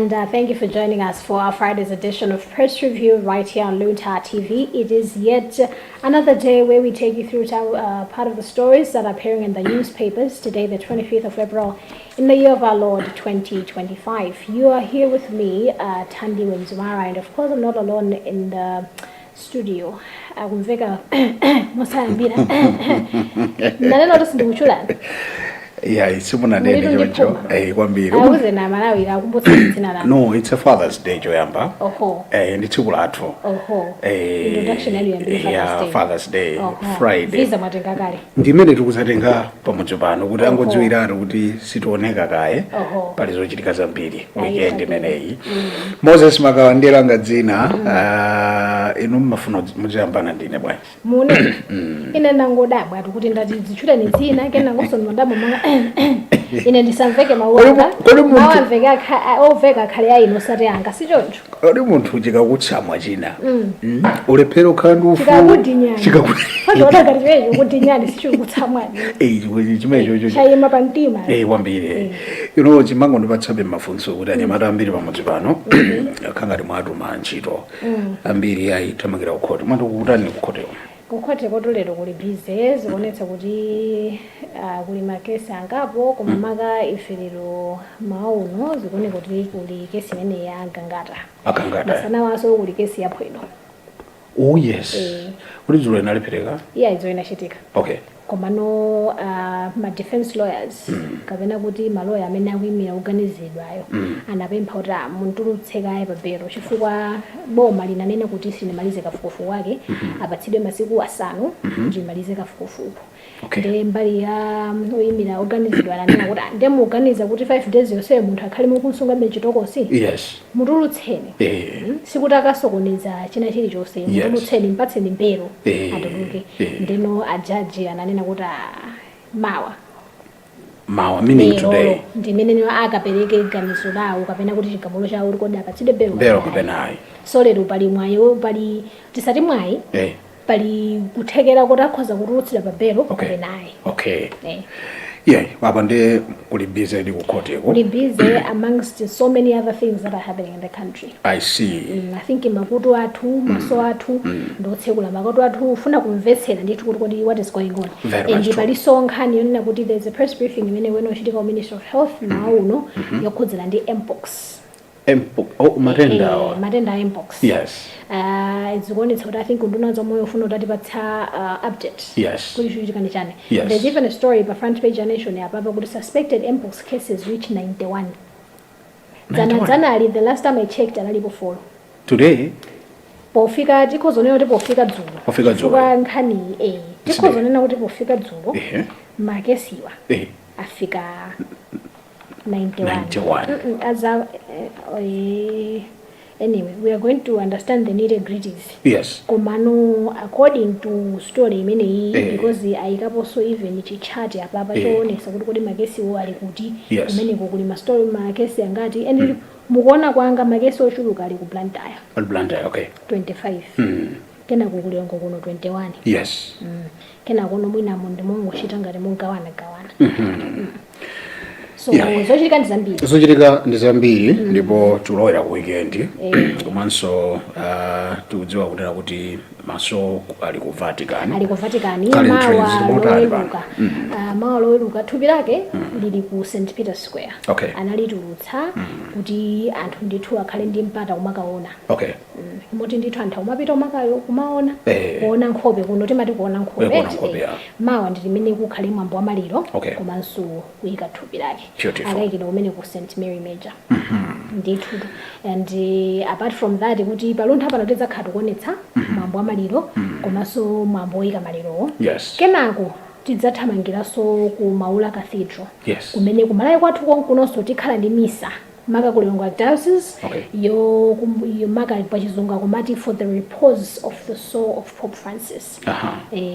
And thank you for joining us for our Friday's edition of Press Review right here on Luntha TV. It is yet another day where we take you through part of the stories that are appearing in the newspapers today, the 25th of April, in the year of our Lord 2025. You are here with me, Tandi Wenzumara, and of course I'm not alone in the studio. Yeah, it's someone day No, it's a Father's Day, Joyamba. And it's all art for. Father's Day, Friday. The minute was having her Pomojabano, would I go to Iran would be Sitonega guy, but it's Rogica Zambidi, weekend in a Moses Maga and Delanga Zina, in Umafuno Mujambana dinner way. Moon in an angoda, but wouldn't that the children in Zina again and also Madame. In a disanvega mawanga mawa vega o vega khalia ino sarianga sijonjo uri muntu ujiga gutsa amajina urepero kandi ufu chikakudinya gariwe ukudinya sicho gutsa mwana chimejo chayima pantima wambire chimango ndibatsabe mafunso kuti anyamata ambiri pamodzi pano akangati mwatu manchito ambiri aitamagira kukhoti mwandu kutani kukhotewo kukhoti kotolero kuli busy zionetsa kuti kuli makesi angapo koma maka ifiriro mauno zikone kuti kuli kesi imene ya gangata sana waso kuli kesi yapo ino. Oh yes. Kuli zulo inalipereka? Yeah, izo inachitika. Okay. Koma no ma defense lawyers kapena kuti maloya amene akuimira kuganizidwayo anapempha kuti muntulutsekaye pabelo chifukwa boma linanena kuti sinemalize kafukufuku wake apatsidwe masiku 5 kuti imalize kafukufuku. Nde mbali ya oimira organizidwa ananena kuti ndemuganiza kuti 5 days yonse munthu akhale mukunsunga mechitokosi. Yes. Mutulutseni. Sikuti akasokoneza china chilichonse mutulutseni mpatseni mbelo atuluke. Ndeno ajaji ananena kuti mawa meaning today ndimene akapereke ganizo lawo kapena kuti chigamulo chawo uri apatsidwe belo kapena so lero pali mwayo pali tisati mwayi pali kuthekera kuti akhoza kutulutsira pa belo kapena okay yeah wabande kuli busy ndi kukhoteko kuli busy amongst so many other things that are happening in the country. I see. I think makutu athu maso athu ndotsekula makutu athu ufuna kumvetsera ndithu kuti what is going on. And pali sonkhani yonena kuti there's a press briefing imene wena uchitika Minister of Health now uno yokhudzana ndi mpox. Matenda mpox. Yes. It's going to I think unduna zomoyo ufuna utatipatsa update. Yes. Kulichitikani chane. Yes. There's even a story by front page nation ya papa kuti suspected mpox cases reach 91. January the last time I checked analipo 4. Today pofika tikozonena kuti pofika dzulo. Kuba nkhani tikozonena kuti pofika dzulo. Makesiwa. Afika 91. As anyway, we are going to understand the nitty-gritties. Yes. Komano, according to story many because I also even chart ya papa chone so kuti magesi wo ali kuti kumene kuli ma story magesi angati and mukuona kwanga magesi ochuluka ali ku Blantyre. Okay. 25. Kena kukuli ongo kuno 21. Yes. Kena kuno mwina mundimongo chita ngati mungawana. So zochitika ndi zambiri ndipo tulowera ku weekend komanso tudziwa kutera kuti maso ali ku Vatican mawa loweruka thupi lake lili ku St. Peter Square. Analitulutsa kuti anthu ndithu akhale ndi mpata umakaona. Moti ndithu anthu umapita umakayo kumaona kuona nkhope kuno timati kuona nkhope mawa ndi limene kukhale mwambo wa maliro komanso kuyika thupi lake akayikidwa kumene ku St. Mary Major ndithu. And apart from that kuti paluntha pano tidzakhala kuonetsa mwambo wa maliro komanso mwambo woyika malirowo. Kenako tidzathamangiranso ku Maula Cathedral kumene kumalayo kwathu konkunonso tikhala ndi misa maka kulongwa diocese yo maka pachizunga kumati for the repose of the soul of Pope Francis.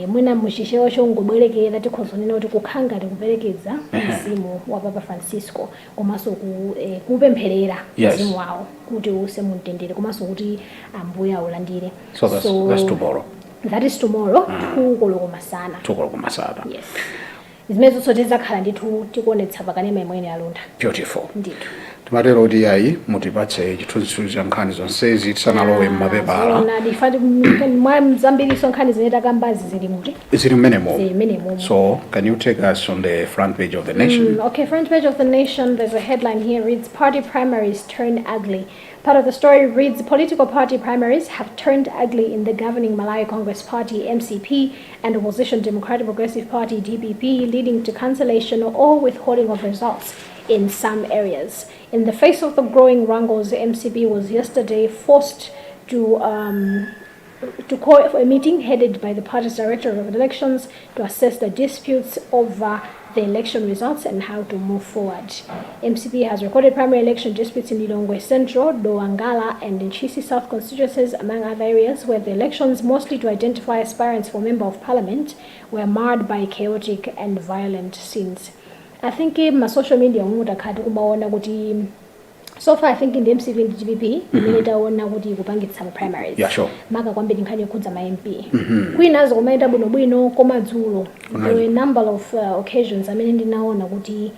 Mwina mushishewa chongobwerekera tikhozonena kuti kukhanga likuperekeza mzimu wa Papa Francisco komanso kupempherera mzimu wawo kuti use mumtendere komanso kuti ambuye aulandire. So that's tomorrow. That is tomorrow. Tukoloko masana. Yes. Izimene zotso tizakhala ndithu tikuonetsa pakanema imene ya Luntha. Beautiful. Ndithu. timatero kuti ayi mutipatse chithunzithunzi cha nkhani zonsezi tisanalowe m'mapepala zambiri nkhani zine takambazi zili mmenemo. So can you take us on the front page of the Nation? Okay, front page of the Nation, there's a headline here reads party primaries turn ugly. Part of the story reads political party primaries have turned ugly in the governing Malawi Congress Party MCP and opposition Democratic Progressive Party DPP, leading to cancellation or withholding of results in some areas. In the face of the growing wrangles, the MCP was yesterday forced to call for a meeting headed by the party's director of elections to assess the disputes over the election results and how to move forward. MCP has recorded primary election disputes in Lilongwe Central, Doangala, and in Chisi South constituencies, among other areas, where the elections, mostly to identify aspirants for Member of Parliament, were marred by chaotic and violent scenes. I think my social media so far I think in the MCP and the GBP nitaona kuti kupangitsa primaries. Yeah, sure. Maka kwambiri nkhani yokhudza ma MP. Kwinazo kumaenda bwino koma dzulo. There were a number of occasions amene ndinaona kuti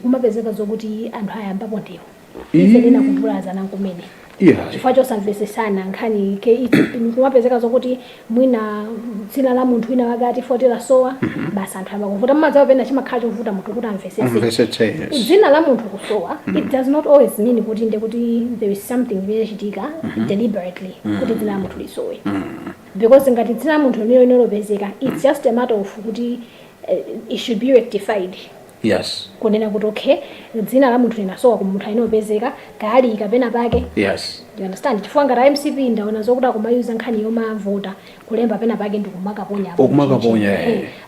kumapezeka zokuti anthu ayambapo ndiwo. Ife ndina kuvulaza nankumene. Yeah. Chifukwa chosamvesesana nkhani ke kumapezeka zokuti mwina dzina la munthu wina wakati fotera sowa basi anthu amakuvuta mmadzi apena chimakhala chovuta munthu kuti amvesese. Dzina la munthu kusowa it does not always mean kuti kuti there is something imene chitika deliberately kuti dzina la munthu lisowe. Because ngati dzina la munthu lopezeka it's just a matter of kuti it should be rectified. Yes. Kunena kuti okay dzina la munthu linasowa ku munthu inopezeka kali ikapena pake. Yes. You understand? Chifukwa ngati MCP ndaona zokuti akumayuza nkhani yomavota kulemba pena pake ndikumakaponya. Okumakaponya.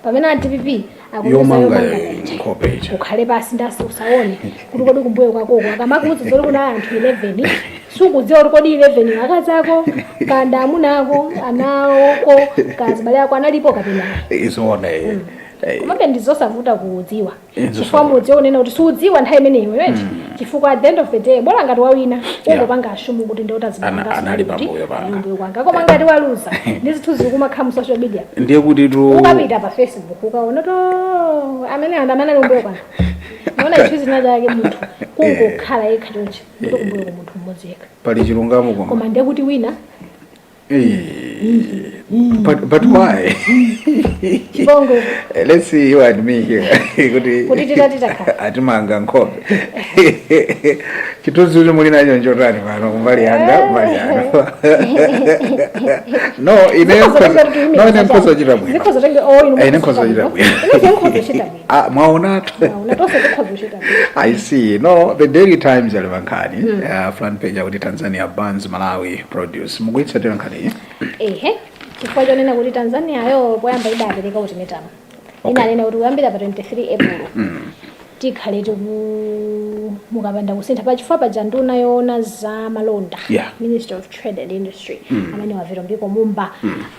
Pamene DPP yomanga incorporate. Ukhale basi ndasi usaone kuti kodi kumbuyo kwako akamakuudza zoti kuna anthu 11 sukudziwa kuti kodi 11 akazako kanda amunako anawoko kazibale ako analipo kapena. Izoona. Kumabe ndizosavuta kuudziwa. Chifukwa mudziwa unena kuti suudziwa nthawi imeneyo right? Chifukwa at the end of the day bola ngati wawina ungopanga ashumu kuti ndota zibanga anali pambuyo panga. Kwanga koma ngati waluza ndizithuzi kumakhamu social media. Ndiye kuti ukapita pa Facebook ukaona to amene andamana lumbuyo kwanga. Naona ichi zinadake munthu kungokhala yekha chonchi kuti kumbuyo munthu mmodzi yekha. Pali chilungamo kwa. Koma ndiye kuti wina But why? Let's see you and me here. Atimanga nkhope. Chituzi uli muli nacho njotani pano kumbali yanga mbali yanga. No, inenkoso chita bwino. Inenkoso chita bwino. Mwaonatu. I see. No, the Daily Times yalivankani. Front page akuti Tanzania bans Malawi produce. Mugwitsa tena nkani. Chifukwa chonena kuti Tanzania yo poyamba idapereka ultimatum. Inanena kuti kuyambira pa 23 April. Tikhale mukapanda kusintha pa chifukwa pa janduna yoona za malonda. Minister of Trade and Industry. Amene wavira mbiko mumba.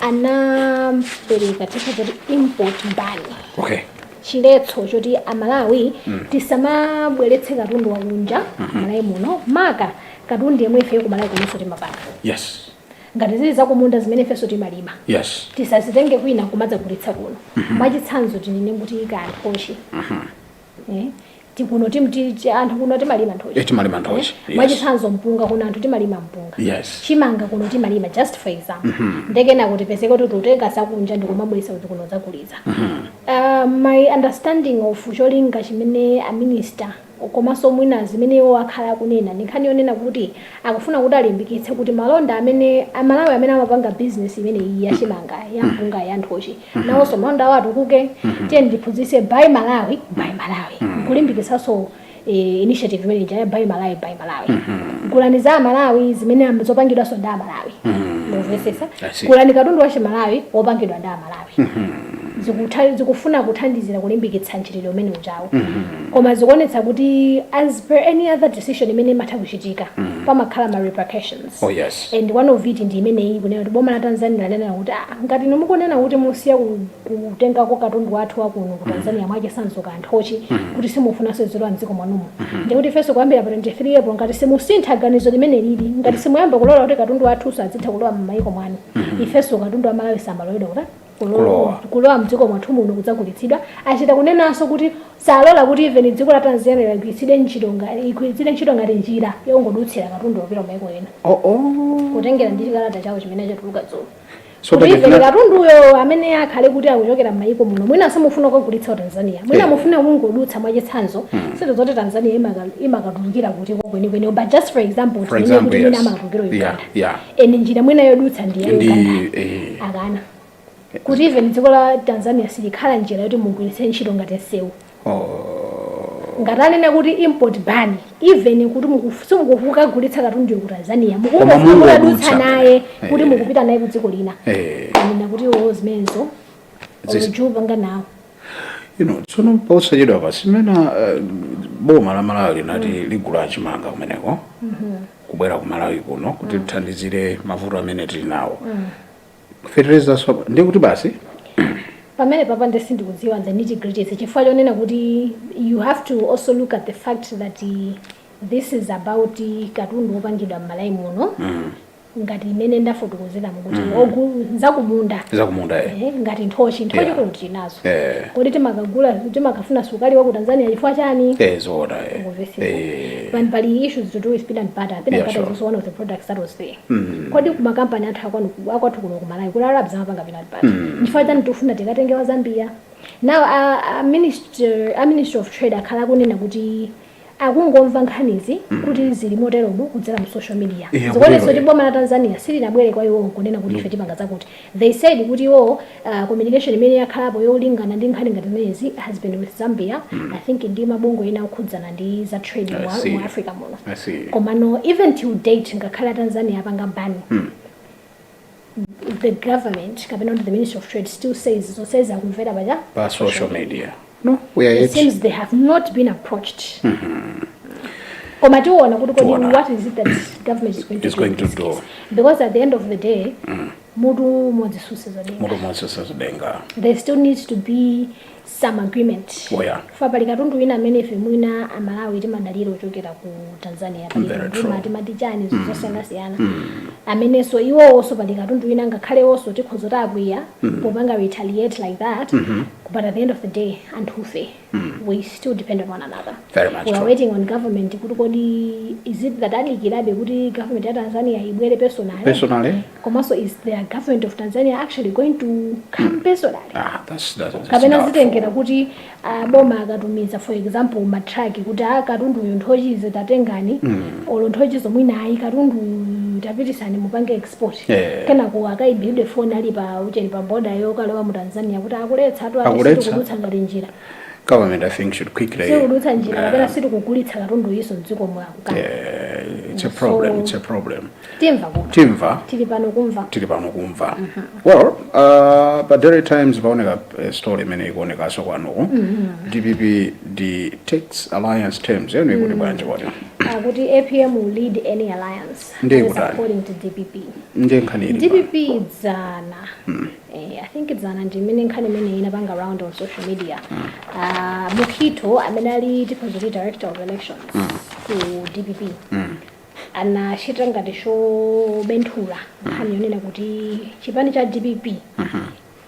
Anapereka tikati import ban. Okay. Chiletso choti amalawi tisamabweretse katundu wakunja Malawi muno maka katundu yemwe ife kumalawi kunoso timapanga. Yes. Ngati zili zakumunda zimene ifenso timalima. Yes. Tisazitenge kwina kumadzagulitsa kuno. Mwachitsanzo tinene kuti ikanthochi. Tikuno anthu kuno timalima nthochi. Timalima nthochi. Mwachitsanzo mpunga kuno anthu timalima mpunga. Yes. Chimanga kuno timalima just for example. Ndekena kuti peseke kuti tutenga sakunja ndikumabwisa kuti kuno zakulitsa. My understanding of cholinga chimene a minister komanso mwina zimene wakhala kunena nikhani yonena kuti akufuna kuti alimbikitse kuti malonda amene amalawi amene amapanga business imene iyi ya chimanga ya mpunga ya nthochi nawonso malonda watu kuke tiye ndiphunzitse buy Malawi kulimbikitsanso initiative imene ya buy Malawi kulani za Malawi zimene zopangidwa so nda Malawi ndovesesa kulani katundu wa Malawi wopangidwa nda Malawi zikufuna kuthandizira kulimbikitsa ntchito imene uchawo koma zikuonetsa kuti as per any other decision imene imatha kuchitika pamakhala ma repercussions. Oh yes. And one of it ndi imene iyi kunena kuti boma la Tanzania lanena kuti ngati mukunena kuti musiya kutenga ko katundu wathu wa kuno ku Tanzania mwache sanzo kanthochi kuti simufunanso zero mdziko mwanumo ndikuti ifenso kuyambira pa 23 April ngati simusintha ganizo limene lili ngati simuyamba kulola kuti katundu wathu sadzitha kulowa m'mayiko mwanu ifenso katundu wa Malawi sambalowedwa kuti kulowa mdziko mwathu muno kudzagulitsidwa achita kunenanso kuti salola kuti even dziko la Tanzania ligwiritsidwe ntchito ngati njira yongodutsira katundu opita maiko ena kutengera ndi chikalata chawo chimene chatuluka dzulo kuti even katunduyo amene akhale kuti akuchokera m'mayiko muno mwina samufuna kugulitsa Tanzania mwina mufuna kungodutsa mwachitsanzo sito zoti Tanzania imakatulukira kuti kwenikweni but just for example kuti mwina amakatulukira Uganda eni njira mwina yodutsa ndiye Uganda akana kuti even dziko la Tanzania silikhala njira yoti mugwiritse ntchito ngati nsewu ngatanena kuti import ban even kuti mukufuka kugulitsa katundu ku Tanzania mukungofuna kudutsa naye kuti mukupita naye ku dziko lina nina kuti zimenezo ojuba nganawo tsono posachedwa pasimena boma la Malawi linati ligula chimanga kumeneko kubwera ku Malawi kuno kuti lithandizire mavuto amene tili nawo fertilizer ndi kuti basi pamene papa ndisindikudziwa the nitty-gritties chifukwa chonena kuti you have to also look at the fact that this is about katundu opangidwa m'Malawi muno ngati imene ndafotokozera mukuti zakumunda ngati nthochi kuno tinazo kodi timakafuna sukali wa ku Tanzania chifukwa chani pali issues to do with peanut butter is also one of the products that was there kodi kumakampani athu akwathu kuno ku Malawi kuti Arabs amapanga peanut butter chifukwa chani tofuna tikatengewa Zambia now a minister of trade akhala kunena kuti akungomva nkhanizi kuti zili moteromo kudzera mu social media zikoneso kuti boma la Tanzania silinabwere kwa iwo kunena kuti ife tipanga zakuti they said kuti iwo communication imene yakhalapo yolingana ndi nkhani ngati zimenezi has been with Zambia I think ndi mabungo ena okhudzana ndi za trade mu Africa muno komano even till date ngakhala Tanzania apanga ban the government kapena the Ministry of Trade still says akumvera pa social media. No, it seems they have not been approached. What is it that government is going to do? Because at the end of the day, there still needs to be some agreement. Fabali katundu ina mene femuna Malawi timadaliro ochokera ku Tanzania timatichani zosiyana amene so iwo also pali katundu ina ngakhale also tikhozota akwiya popanga retaliate like that but at the end of the day anthufe we still depend on one another. Very much. We are waiting on government kuti kodi is it that alikirabe kuti government ya Tanzania ibwere personally komanso is the government of Tanzania actually going to come personally that's kapena zitengera kuti boma akatumiza for example matraki kuti katundu uyu nthochize tatengani olo nthochizo mwina ayi katundu tapitisani mupange export kenako akaibhidwe phone ali pa ucheni pa border yo kalowa mu Tanzania kuti akuletsa atu kudutsa ngati njira government I think should quickly it's a problem. It's a problem. Timva. Well, but there are times a story many DPP the takes alliance terms APM will lead any alliance according to DPP. DPP is I think it's an anti-meaning around on social media. Mukito, amenali depository director of elections to DPP. And she drank at the show Bentura. Hanionina kuti chipani cha DPP.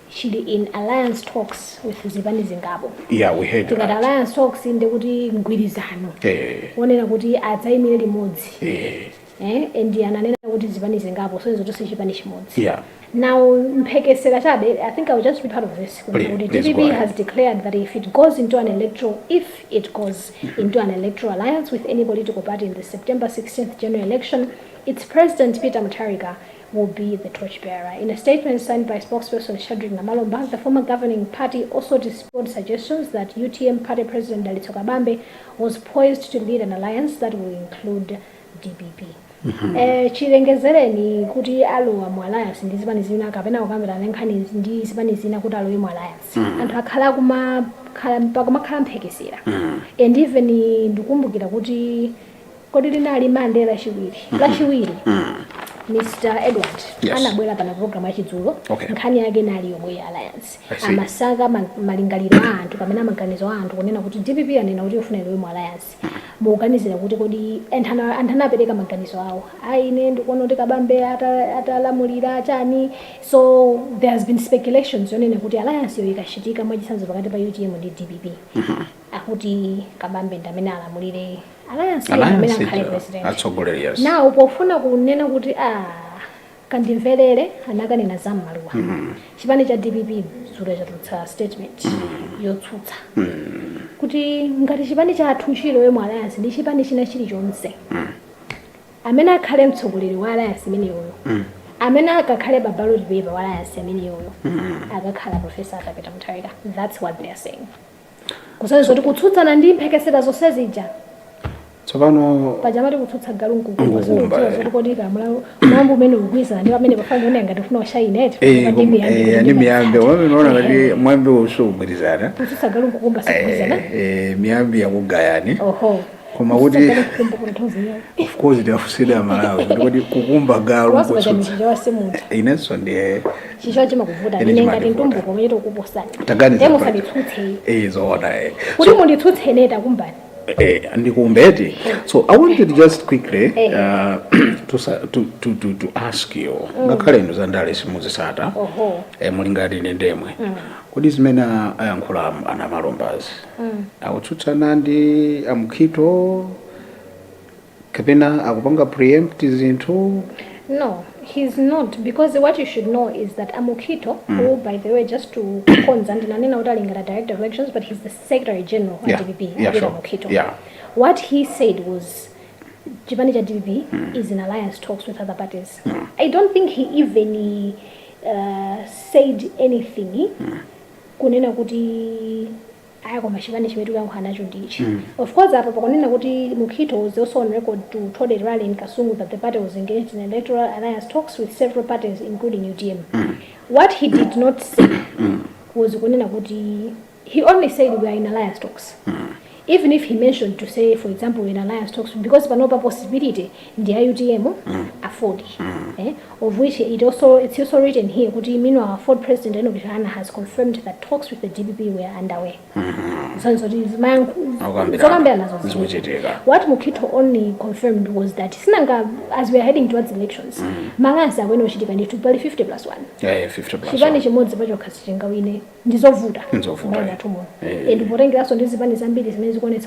She in alliance talks with Zibani Zingabo. Yeah, we heard that. Alliance talks in the kuti ngwirizano. One na kuti atsaimire limodzi. And the ananena kuti Zibani Zingabo so izo chipani chimodzi. Yeah. Now, I think I will just be part of this. The DPP has declared that if it goes into an electoral alliance with any political party in the September 16th general election, its president, Peter Mutharika, will be the torchbearer. In a statement signed by spokesperson Shadrack Namalomba, the former governing party also dispelled suggestions that UTM party president Dalito Kabambe was poised to lead an alliance that will include DPP. Chilengezereni kuti alowa mu alliance ndi zipani zina kapena kukambirana nkhani ndi zipani zina kuti alowe mu alliance anthu akhala kumakhala mphekesera and even ndikumbukira kuti kodi linali Mandela lachiwiri Mr. Edward anabwera pana program ya chidzulo nkhani yake nali yomwe alliance amasaka malingaliro a anthu pamene amaganizo a anthu kunena kuti DPP anena kuti ufuna iwe mu alliance muganizira kuti kodi anthu anapereka maganizo awo ine ndikuona kuti kabambe atalamulira chani. So there has been speculations yonena kuti alliance yo ikashitika mwachisanzo pakati pa UTM ndi DPP akuti kabambe ndamene alamulire alliance amene akhale president atsogolera. Yes. Now pofuna kunena kuti kandimvelere anakanena zam'maluwa chipani cha DPP dzulo chatulutsa statement yotsutsa kuti ngati chipani chathu chilo yomwe alliance ndi chipani china chilichonse amene akhale mtsogoleri wa alliance imeneyoyo amene akakhale babaloti paper wa alliance imeneyoyo akakhala Professor Kapeta Mutharika. That's what they are saying. Kusenzera kuti kutsutsana ndi mphekesera zonse zija tsopano pajamati kutsutsa galungu kuzizokuwa zokodi mambo umene ugwiza ndi pamene pafanga one ngati ufuna ushayineti ndi miyambe unaona ngati mwambe usubwirizana kutsutsa galungu kumba sikugwizana miyambe yakugayani koma kuti of course ndafusida malawi kuti kukumba galu inenso ndiye chicho chimakuvuta ine ngati ntumbuko mweto kuposana taganiza musanditsutse zoona kuti munditsutse neta kumbani ndikumbeti. So I wanted just quickly to ask you ngakhale ndozandale simuzisata mulingati ndemwe kodi zimene ayankhula anamalombazi akutsutsana ndi amkhito kapena akupanga preempt zinthu? No, he's not, because what you should know is that Amukito, who, by the way, just to consent, director of elections, but he's the Secretary General of DPP, Amukito. Yeah. What he said was, Jibanija DPP is in alliance talks with other parties. I don't think he even said anything. Kunena kuti ayako mashivani chimetu yangu hanacho ndichi. Of course, apa pakonena kuti Mukito was also on record to told a rally in Kasungu that the party was engaged in electoral alliance talks with several parties, including UTM. What he did not say was kunena kuti, he only said we are in alliance talks. Even if he mentioned to say, for example, in alliance talks, because for no possibility, the UTM afford, of which it's also written here. Meanwhile, our fourth president Enovichana has confirmed that talks with the DPP were underway. So what Mukito only confirmed was that as we are heading towards elections, Malasa when we should to probably 50+1. Yeah, 50+1. Shivani Shimods about your Kastingawine, Nizovuda, and putting us on this one is ambitious. Very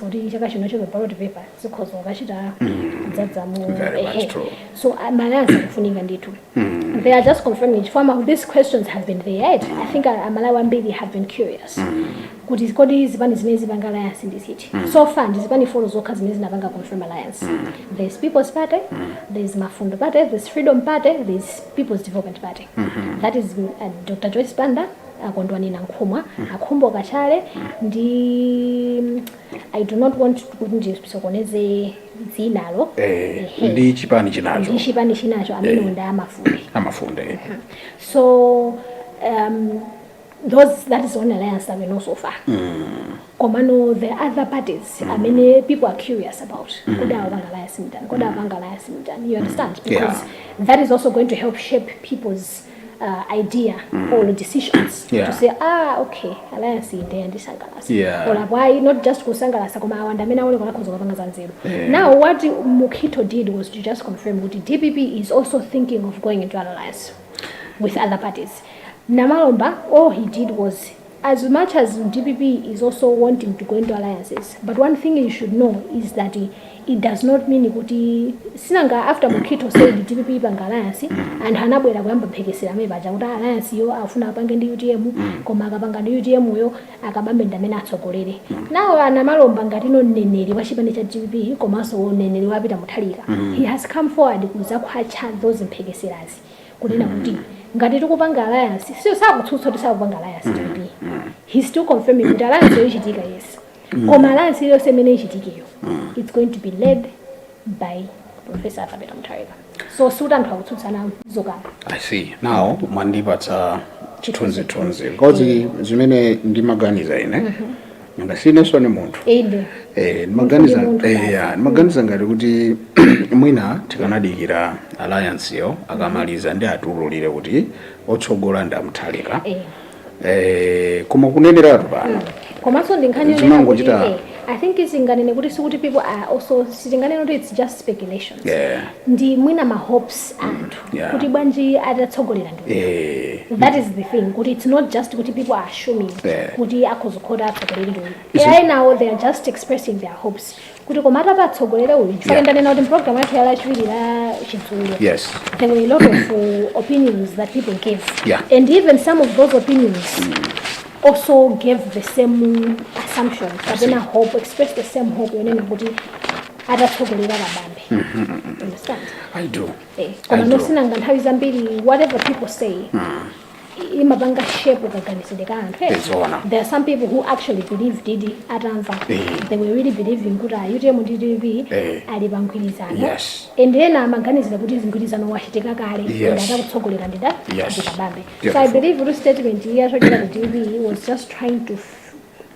much true. So they are just confirming former these questions have been there. I think Malawan baby have been curious. Good is Banga Alliance in the city. So far, this Bani follows Okas Nabanga confirm alliance. There's People's Party, there's Mafundo Party, there's Freedom Party, there's People's Development Party. That is Dr. Joyce Banda. Akondwani na Nkhumwa akhumbo kachale ndi I do not want to put into sokoneze zinalo ndi chipani chinacho amene unda amafunde. So that is one alliance that we know so far. Komano the other parties many people are curious about koda wanga alliance mtani. You understand? Because that is also going to help shape people's idea or decisions to say, okay, alliance in there and Sangalas. Or why not just go Sangalas? Now, what Mukito did was to just confirm that the DPP is also thinking of going into an alliance with other parties. Namalomba, all he did was, as much as DPP is also wanting to go into alliances, but one thing you should know is that it does not mean kuti sinanga after Mukito said the DPP banga alliance and hanabwera kuyamba phekesera mebaja kuti alliance yo afuna apange ndi UTM koma akapanga ndi UTM yo akabambe ndamene atsogolere. Now anamalomba ngati no neneri wa chipani cha DPP komanso neneri wapita Mutharika. He has come forward kuza kwacha those mphekeserazi kunena kuti ngati tikupanga alliance sio sakutsutsa kuti sakupanga alliance DPP. He's still confirming kuti alliance yo ichitika yes. Koma alliance yo semene ichitikeyo it's going to be led by Professor Kapeta Mutharika. So Sudan twakutsutsa zoka. I see. Now mandipatsa chithunzi because zimene ndimaganiza ine ngasineso ni munthu maganiza ngati kuti mwina tikanadikira alliance yo akamaliza ndi atululire kuti otsogola ndi amuthalika koma kuneneratu pano komanso ndinkhani kuti I think isinganene kuti sikuti people are also sitinganene kuti it's just speculations ndi mwina ma hopes anthu kuti bwanji atatsogolera ndi that is the thing kuti it's not just kuti people are assuming kuti akhozokhoda atsogoleri ndi right now they are just expressing their hopes kuti koma atatsogolera uyu sakendanena kuti program yathu ya lachiwiri la chidzulo there were a lot of opinions that people gave and even some of those opinions also gave the same assumption, but then a hope, expressed the same hope when anybody other togolera kabambe. Understand? I do. Koma nosina nganthawi zambiri whatever people say. Imabanga shape ukaganisideka anthu. There are some people who actually believe Didi atamva. They were really believing kuti ayute mu DDB ali bangwirizana. Yes. And then amaganizira kuti zingwirizano wachitika kale ndata kutsogolera ndida kabambe. So I believe the statement here chokera ku DDB was just trying to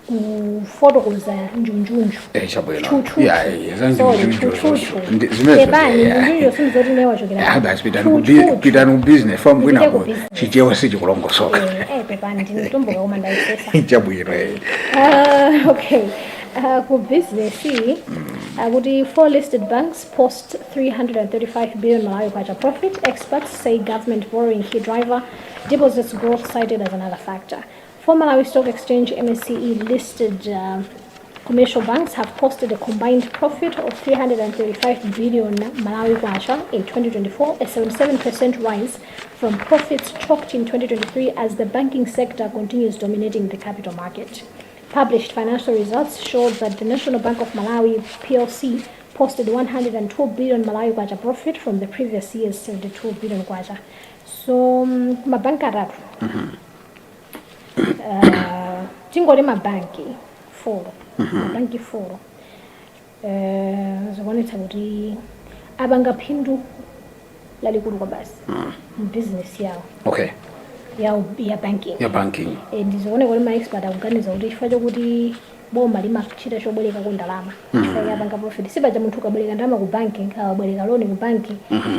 kufotokoza njunjunju pitani business from bwinako chichewa sichikulongosoka chabwino okay ku business kuti 4 listed banks post 335 billion Malawi kwacha profit. Experts say government borrowing key driver, deposits growth cited as another factor. For Malawi Stock Exchange, MSCE listed commercial banks have posted a combined profit of 335 billion Malawi kwacha in 2024, a 77% rise from profits chalked in 2023 as the banking sector continues dominating the capital market. Published financial results showed that the National Bank of Malawi PLC posted 102 billion Malawi kwacha profit from the previous year's 72 billion kwacha. So, mabanka atatu. Tingole mabanki 4 mabanki 4 zikuonetsa kuti abanga phindu lalikulu kwa basi business yawo ya banking ndizoone kuti ma expert akuganiza kuti chifukwa chokuti boma limachita chobwereka ku ndalama chifukwa yapanga profit sipaja munthu ukabwereka ndalama ku banking ukabwereka loan ku banking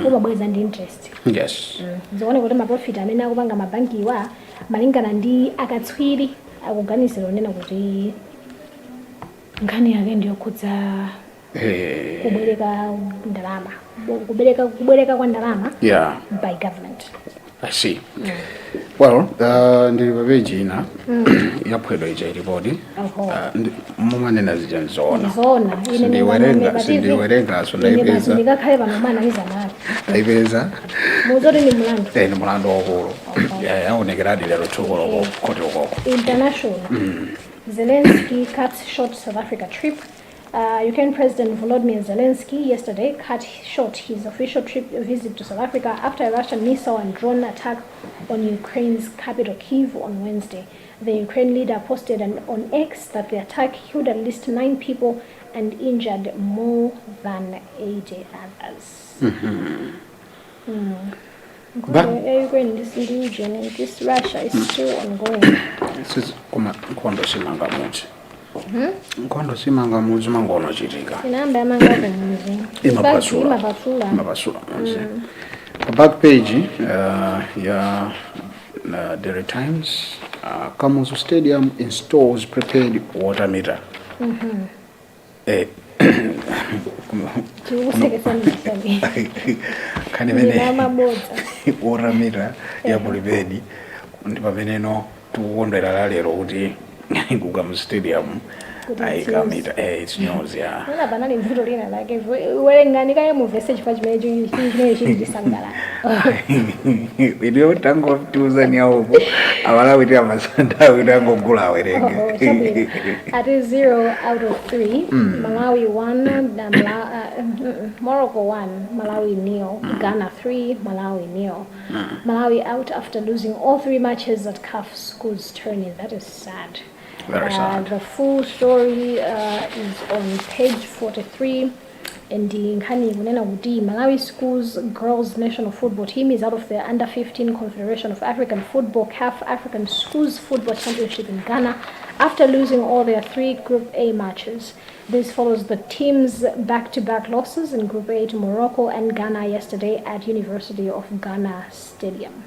umabweza ndi interest ndizoone kuti ma profit amene akupanga mabanki wa malingana ndi akatswiri akuganizira onena kuti nkhani yake ndiyokhudza kubwereka ndalama kubwereka kwa ndalama by government. I see. Well, ndili papeji ina yaphwedwa ija ilipoti mumanena zija nzona sindiwerenga so ndaipeza ndikakhale pano mana izanali ndaipeza muzoti ni mlandu ni mlandu wakulu yaonekeradi lero tsogolo koti ukoko international. Zelensky cuts short South Africa trip. Ukraine President Volodymyr Zelensky yesterday cut short his official visit to South Africa after a Russian missile and drone attack on Ukraine's capital Kyiv on Wednesday. The Ukraine leader posted on X that the attack killed at least 9 people and injured more than 80 others. Ukraine, this region and this Russia is still ongoing. This is Kondo Simangamuchi. Kondo Simangamuchi Mangono Chitika. Inamba Mangamuchi. Mapasula. The back page, Daily Times, Kamuzu Stadium installs prepared water meter. Water meter ya bulibedi ndipo veneno tuwondera lero kuti kukamu stadium aikamita it's news ya nana banali mvuto lina like welengani kaye mu message page meje chini disangala video tango tuzani awo abala witi amasanda witango gula werenge at 0 out of 3 Malawi 1 Morocco 1 Malawi 0 Ghana 3 Malawi 0 Malawi out after losing all 3 matches at CAF schools tourney. That is sad. Very sad. The full story is on page 43. And nkhani kunena kuti Malawi Schools Girls National Football Team is out of the Under 15 Confederation of African Football CAF African Schools Football Championship in Ghana after losing all their 3 Group A matches. This follows the team's back-to-back losses in Group A to Morocco and Ghana yesterday at University of Ghana Stadium.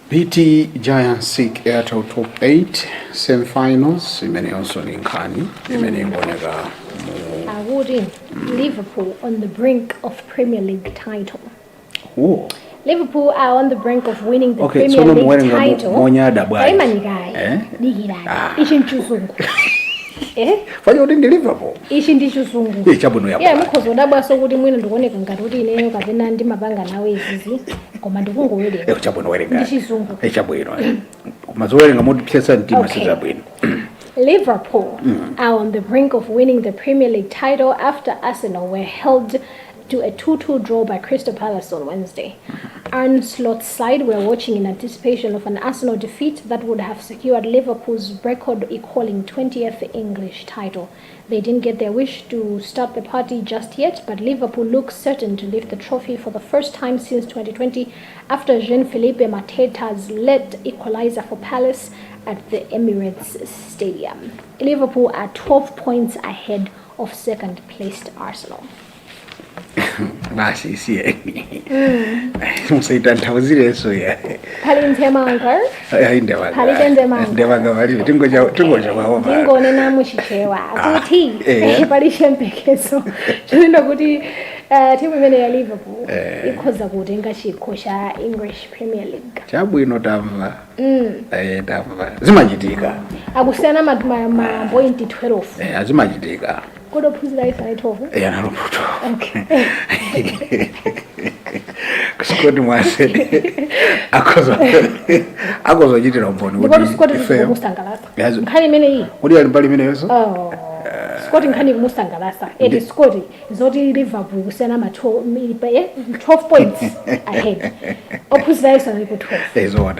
BT Giants seek Airtel top 8 semi-finals. Imene also ni nkhani. Imene ngoneka Liverpool on the brink of Premier League title. Oh. Liverpool are on the brink of winning the Okay, Premier so League title. Monyada bwana. Ichi nchizungu. Fanya kuti ndi Liverpool. Ichi ndi chizungu. Chabwino yapo. Yeah, mukhozo dabwaso kuti mwina ndikuoneka ngati kuti ineyo kapena ndimapanga nawe izizi. Koma ndikungowerenga. Chabwino werenga. Ndi chizungu. Chabwino. Mazowerenga moti pyesa ntima sizabwino. Liverpool are on the brink of winning the Premier League title after Arsenal were held to a 2-2 draw by Crystal Palace on Wednesday. Arne Slot's side were watching in anticipation of an Arsenal defeat that would have secured Liverpool's record-equaling 20th English title. They didn't get their wish to start the party just yet, but Liverpool looks certain to lift the trophy for the first time since 2020 after Jean-Philippe Mateta's led equalizer for Palace at the Emirates Stadium. Liverpool are 12 points ahead of second-placed Arsenal. Basi siye. Musaitanthawuzire so ya. Pali nthemanga. Ndewanga. Pali ndemanga. Ndewanga bali tingoja wawo. Ndingone muchichewa. Kuti pali chempekezo. Chonena kuti timu imene ya Liverpool ikhoza kutenga chikho cha English Premier League. Chabwino tamva. Tamva. Zimachitika. Akusiyana ma point 12. Azimachitika. Kodo phuzira isa 12. Naruputo. Okay. Kusikoti mwase. Akozo chitira mboni. Ndiko sikoti kumusangalasa. Nkhani imene iyi. Uli ali mbali imene yeso? Scott nkhani kumusangalasa. Edi Scott zoti Liverpool kusiyana ma 12 points ahead. Ophuzira isa 12. Ezona.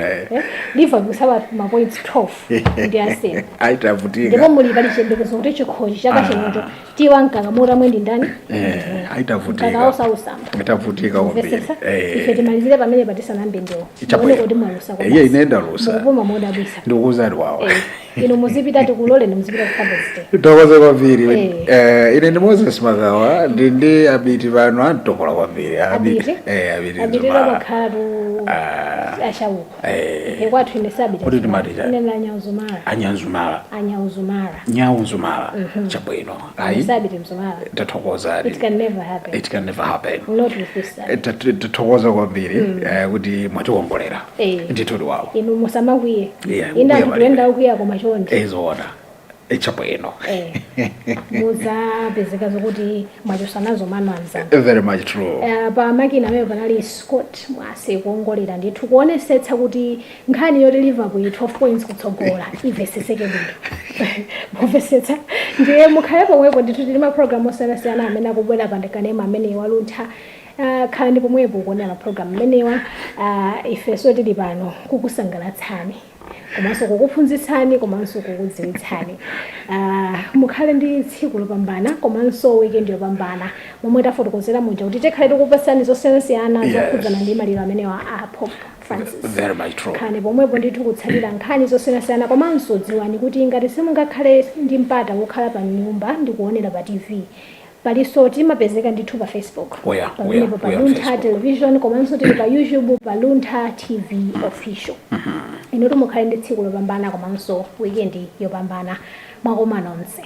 Liverpool saba ma points 12. Ndiyasema. Aitavutika. Ndipo muli bali chembekezo kuti chikhoji chaka chinoto tiwankanga mura mwendi ndani? Aitavutika. Kakaosa usamba. Aitavutika kwambiri. Ife timalizire pamene patisanambe ndewo. Ndone kuti mwalusa kwa. Inenda lusa. Mukupuma moda bisa. Ndikuzali wawo. Ino muzipita tikulole muzipita kukhambazite. Tokoza kwambiri. Ine ndi Moses Magawa ndi abiti vanu antokola kwambiri. Abiti. Abiti bakharu ashawu. Kwathu ine sabiti. Kuti timatija. Ine na Nyauzumara. Nyauzumara. Chabwino. Sabiti mzumara. Tathokoza. It can never happen. Not with this side. Tathokoza kwambiri kuti mwatiwongolera. Ndithu wawo. Ino musamakwiye. Inda ndikuenda ukuya koma chonde. Ezona. Echabwino. Muzapezeka zokuti mwachosanazo manwanza. Very much true. Pa makina meyo panali Scott mwase kuongolera ndithu kuonesetsa kuti nkhani yoti Liverpool 12 points kutsogola iveseseke bwino. Mumvesetsa ndiye mukhale pomwepo ndithu tili ma program osiyana-siyana amene akubwera pandekanema amene wa Luntha. Khala ndi pomwepo kuonera ma program amenewa ifeso tili pano kukusangalatsani. Komanso kukuphunzitsani komanso kukudziwitsani. Mukhale ndi tsiku lopambana komanso weekend yopambana momwe tafotokozera muja kuti tikhale tikupasani zosiyana-siyana zokhudzana ndi maliro amenewa a Pope Francis. Very much true. Khale pomwepo ndithu kutsalira nkhani zosiyana-siyana komanso dziwani kuti ngati simungakhale ndi mpata wokhala pa nyumba ndi kuonera pa TV. Paliso timapezeka ndithu pa Facebook. Pamenepo pa Luntha Television komanso tili pa YouTube pa Luntha TV Official. Ino mukhale ndi tsiku lopambana komanso weekend yopambana mwakoma nonse.